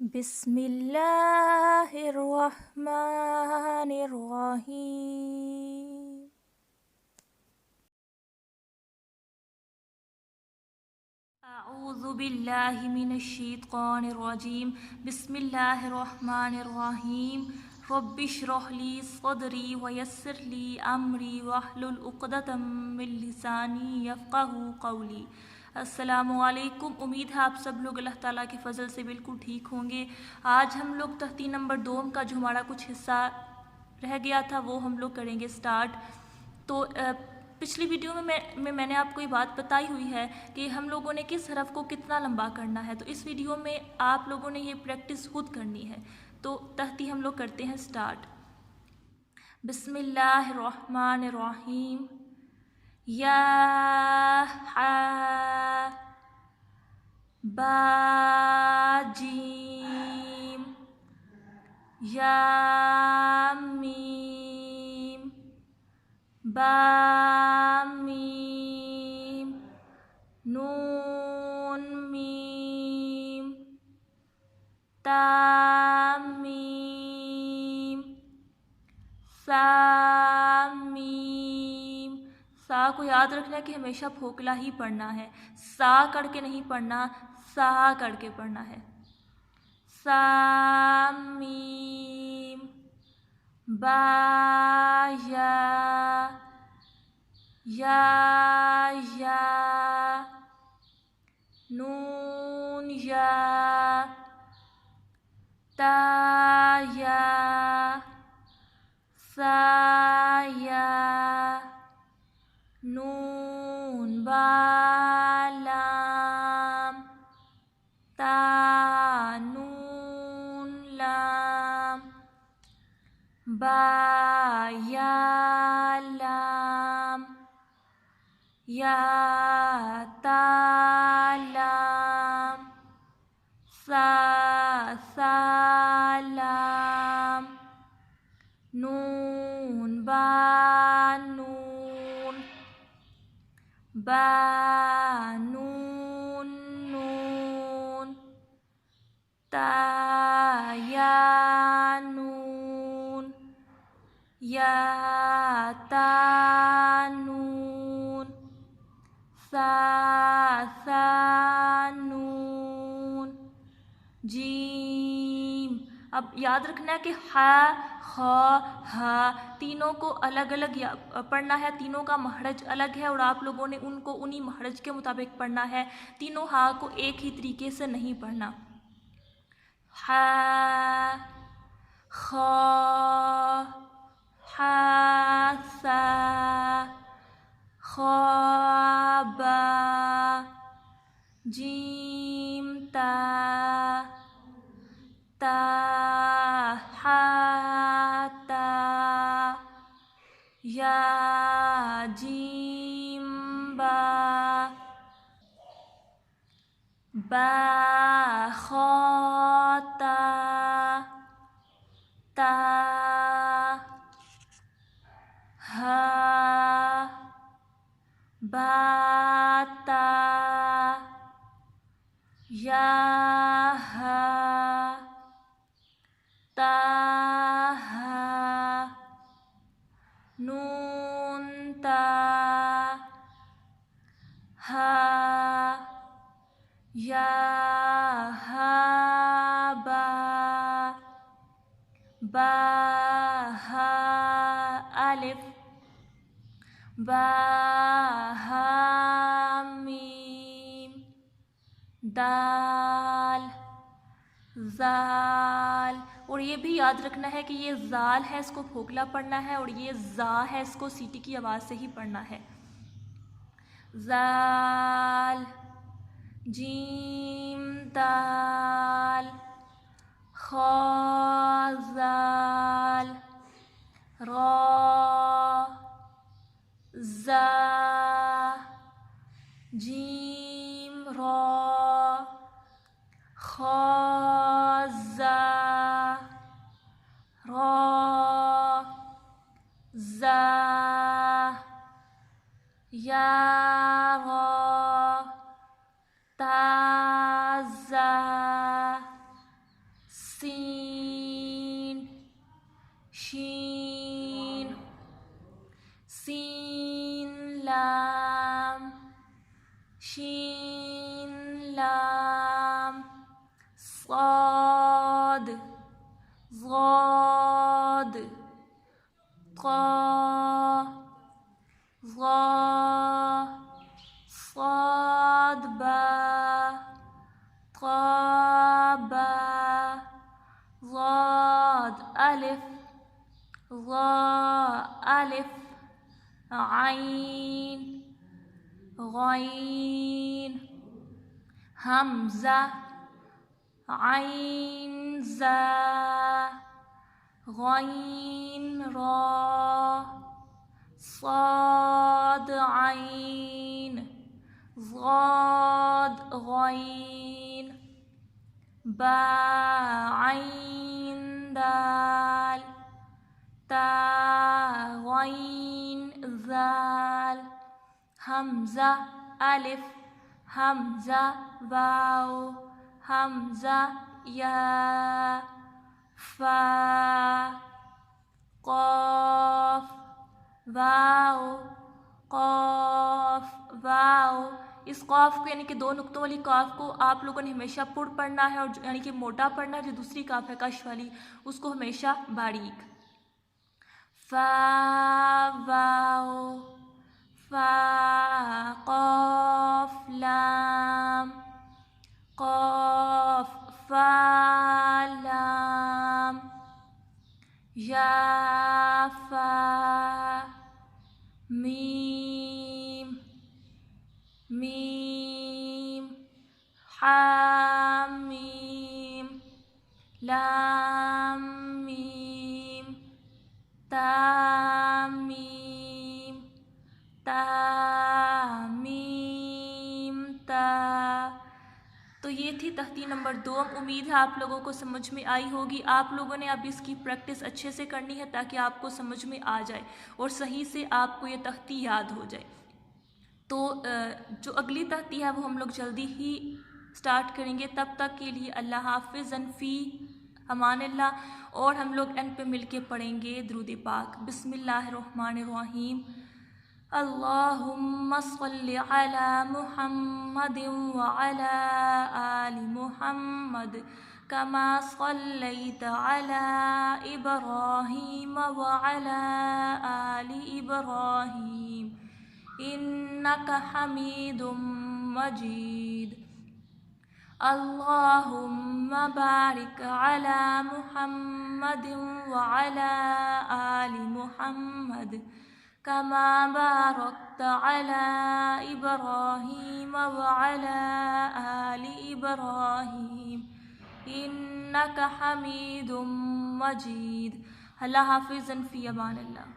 बिस्मिल्लाहिर्रहमानिर्रहीम। अऊज़ु बिल्लाहि मिनश्शैतानिर्रजीम। बिस्मिल्लाहिर्रहमानिर्रहीम। रब्बिश्रह ली सदरी वयस्सिर ली अमरी वहलुल उक़दतम मिन लिसानी यफ़क़हू क़ौली। अस्सलामुअलैकुम। उम्मीद है आप सब लोग अल्लाह ताला के फ़ज़ल से बिल्कुल ठीक होंगे। आज हम लोग तख्ती नंबर 2 का जो हमारा कुछ हिस्सा रह गया था वो हम लोग करेंगे स्टार्ट। तो पिछली वीडियो में मैंने आपको ये बात बताई हुई है कि हम लोगों ने किस हरफ को कितना लंबा करना है। तो इस वीडियो में आप लोगों ने ये प्रैक्टिस खुद करनी है। तो तख्ती हम लोग करते हैं स्टार्ट। बिस्मिल्लाहिर्रहमानिर्रहीम। या हा बा जीम या मीम बा मीम नून मीम ता मीम सा मीम। सा को याद रखना है कि हमेशा फोकला ही पढ़ना है, सा करके नहीं पढ़ना, सा करके पढ़ना है। सा मीम बा या नून या ता या सा या नून बा लाम ता नून लाम बा या लाम या ता लाम सा लाम नून बा नून बा नून नून ता या नून या ता नून सा नून जीम। अब याद रखना है कि हा खा हा तीनों को अलग अलग पढ़ना है, तीनों का महरज अलग है और आप लोगों ने उनको उन्हीं महरज के मुताबिक पढ़ना है। तीनों हा को एक ही तरीके से नहीं पढ़ना। हा खा हा सा खा बा जीम ता ता हा ता या जीम बा बा खा ता हा बा ता या हा ता हा नून ता हा या हा बा बा हा अलिफ बा हा मीम दाल ज़ाल। और ये भी याद रखना है कि ये ज़ाल है, इसको फोकला पढ़ना है, और ये ज़ा है, इसको सीटी की आवाज़ से ही पढ़ना है। ज़ाल जीम दाल खा ज़ाल रा ज़ा जीम रा खा ज़ा रा ज़ा या रा ता ज़ा लाम शीन लाम साद ज़ाद क़ा ज़ा साद बा क़ा बा ज़ाद अलिफ ज़ा अलिफ आइन गईन हमज़ा आइन ज़ा गईन रा साद आइन ज़ाद गईन बा आइन दाल ता गईन ज़ाल हमज़ा अलिफ हमज़ा वाव हमज़ा या फा क़ाफ वाव क़ाफ वाव। इस क़ाफ को यानी कि दो नुक्तों वाली क़ाफ को आप लोगों ने हमेशा पुर पढ़ना है, और यानी कि मोटा पढ़ना है। जो दूसरी क़ाफ है कश वाली, उसको हमेशा बारीक। फा वाव फा क़ाफ लाम क़ाफ फा लाम या फा मीम मीम हा मीम लाम मीम ता मीम ता मीम ता। तो ये थी तख्ती नंबर 2। उम्मीद है आप लोगों को समझ में आई होगी। आप लोगों ने अब इसकी प्रैक्टिस अच्छे से करनी है ताकि आपको समझ में आ जाए और सही से आपको ये तख्ती याद हो जाए। तो जो अगली तख्ती है वो हम लोग जल्दी ही स्टार्ट करेंगे। तब तक के लिए अल्लाह हाफ़िज़ फ़ी अमानिल्लाह। और हम लोग एंड पे मिल के पढ़ेंगे दुरूद पाक। बिस्मिल्लाहिर्रहमानिर्रहीम। अल्लाहुम्मा सल्लि अला मुहम्मदिन व अला आलि मुहम्मद कमा सल्लैता अला इब्राहीम व अला आलि इब्राहीम इन्नका हमीदुम मजीद। अल्लाहुम्मा बारिक अला मुहम्मदिन व अला आलि मुहम्मद कमा बारकता अला इब्राहीम व अला आलि इब्राहीम इन्नका हमीदुम मजीद। अल्लाह हाफ़िज़ फ़ी अमानिल्लाह।